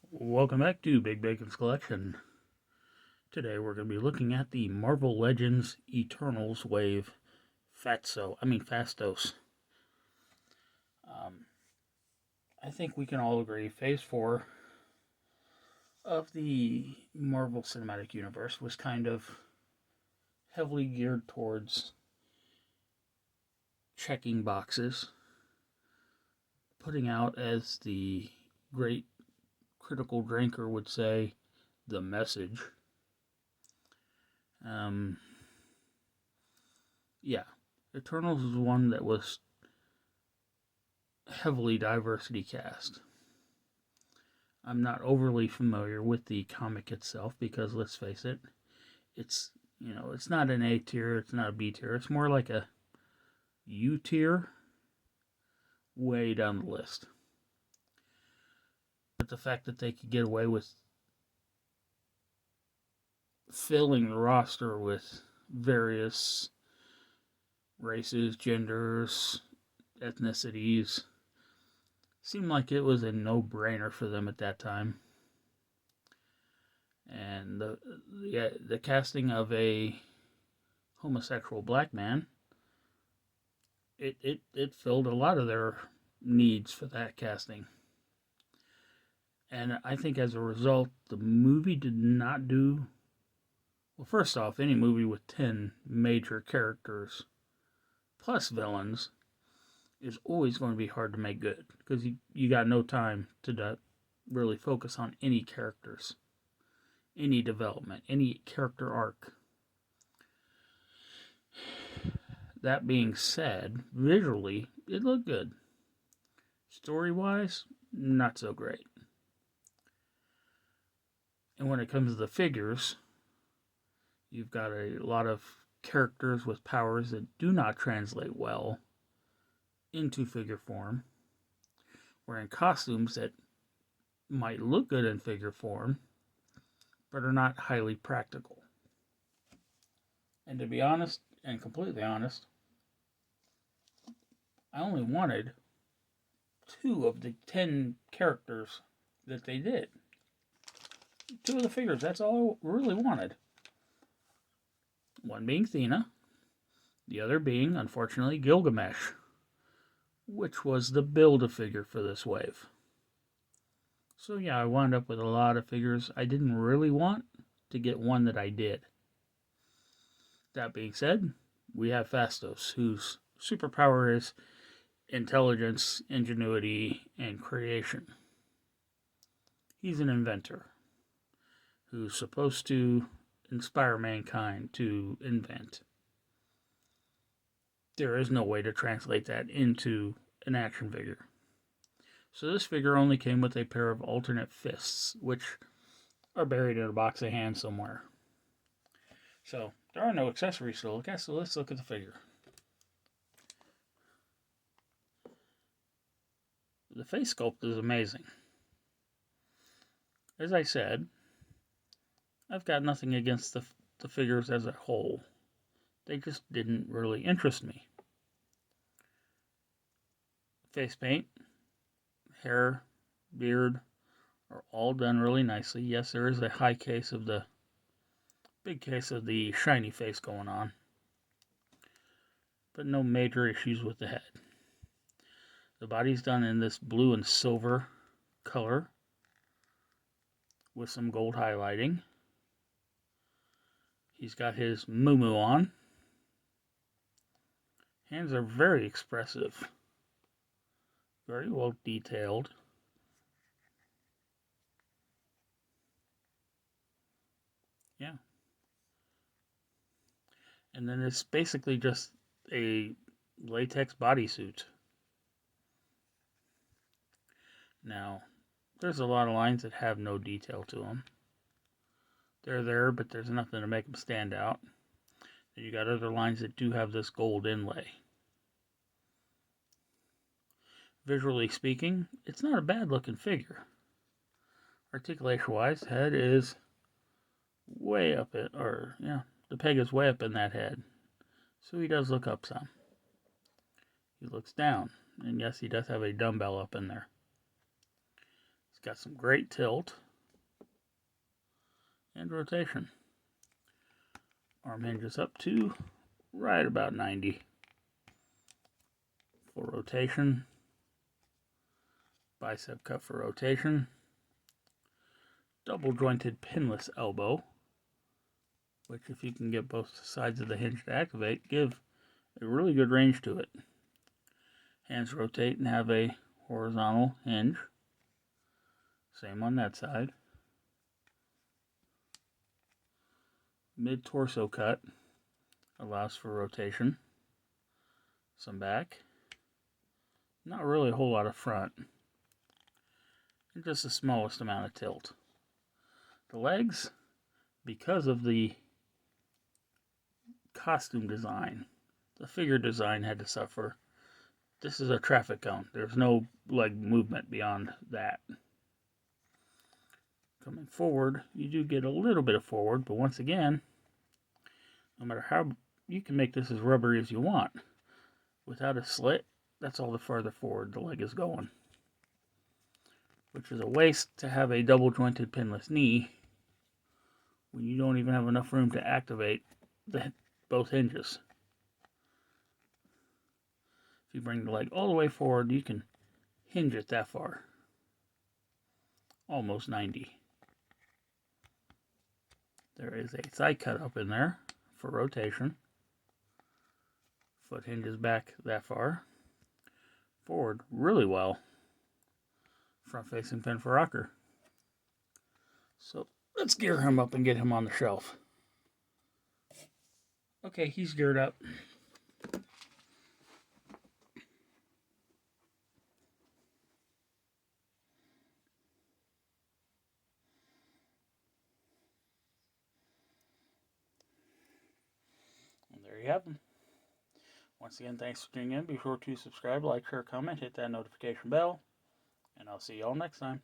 Welcome back to Big Bacon's Collection. Today we're going to be looking at the Marvel Legends Eternals wave Phastos. Um, I think we can all agree Phase 4 of the Marvel Cinematic Universe was kind of heavily geared towards checking boxes, putting out, as the great critical drinker would say, the message. Um, yeah, Eternals is one that was heavily diversity cast. I'm not overly familiar with the comic itself because, let's face it, it's not an A tier, it's not a B tier, it's more like a U tier, way down the list. But the fact that they could get away with filling the roster with various races, genders, ethnicities seemed like it was a no-brainer for them at that time. And the casting of a homosexual black man, it filled a lot of their needs for that casting. And I think as a result, the movie did not do well. First off, any movie with 10 major characters plus villains is always going to be hard to make good because you got no time to really focus on any characters, any development, any character arc. That being said, visually, it looked good. Story-wise, not so great. And when it comes to the figures, you've got a lot of characters with powers that do not translate well into figure form, wearing costumes that might look good in figure form, but are not highly practical. And to be honest, and completely honest, I only wanted 2 of the 10 characters that they did. 2 of the figures, that's all I really wanted. One being Thena, the other being, unfortunately, Gilgamesh, which was the Build-A-Figure for this wave. So yeah, I wound up with a lot of figures I didn't really want to get one that I did. That being said, we have Phastos, whose superpower is intelligence, ingenuity, and creation. He's an inventor who's supposed to inspire mankind to invent. There is no way to translate that into an action figure. So this figure only came with a pair of alternate fists, which are buried in a box of hands somewhere. So there are no accessories to look at, so let's look at the figure. The face sculpt is amazing. As I said, I've got nothing against the figures as a whole. They just didn't really interest me. Face paint, hair, beard are all done really nicely. Yes, there is a big case of the shiny face going on, but no major issues with the head. The body's done in this blue and silver color with some gold highlighting. He's got his muumuu on. Hands are very expressive, very well detailed. Yeah. And then it's basically just a latex bodysuit. Now, there's a lot of lines that have no detail to them. They're there, but there's nothing to make them stand out. And you got other lines that do have this gold inlay. Visually speaking, it's not a bad looking figure. Articulation-wise, head is way up it, the peg is way up in that head. So he does look up some. He looks down, and yes, he does have a dumbbell up in there. He's got some great tilt and rotation. Arm hinges up to right about 90 for rotation. Bicep cup for rotation. Double jointed pinless elbow, which if you can get both sides of the hinge to activate, give a really good range to it. Hands rotate and have a horizontal hinge. Same on that side. Mid-torso cut allows for rotation. Some back. Not really a whole lot of front. And just the smallest amount of tilt. The legs, because of the costume design, the figure design had to suffer. This is a traffic cone. There's no leg movement beyond that. Coming forward, you do get a little bit of forward, but once again, no matter how, you can make this as rubbery as you want. Without a slit, that's all the farther forward the leg is going. Which is a waste to have a double jointed pinless knee when you don't even have enough room to activate both hinges. If you bring the leg all the way forward, you can hinge it that far. Almost 90. There is a thigh cut up in there for rotation. Foot hinges back that far. Forward really well. Front facing pin for rocker. So let's gear him up and get him on the shelf. Okay, he's geared up. And there you have him. Once again, thanks for tuning in. Be sure to subscribe, like, share, comment, hit that notification bell, and I'll see you all next time.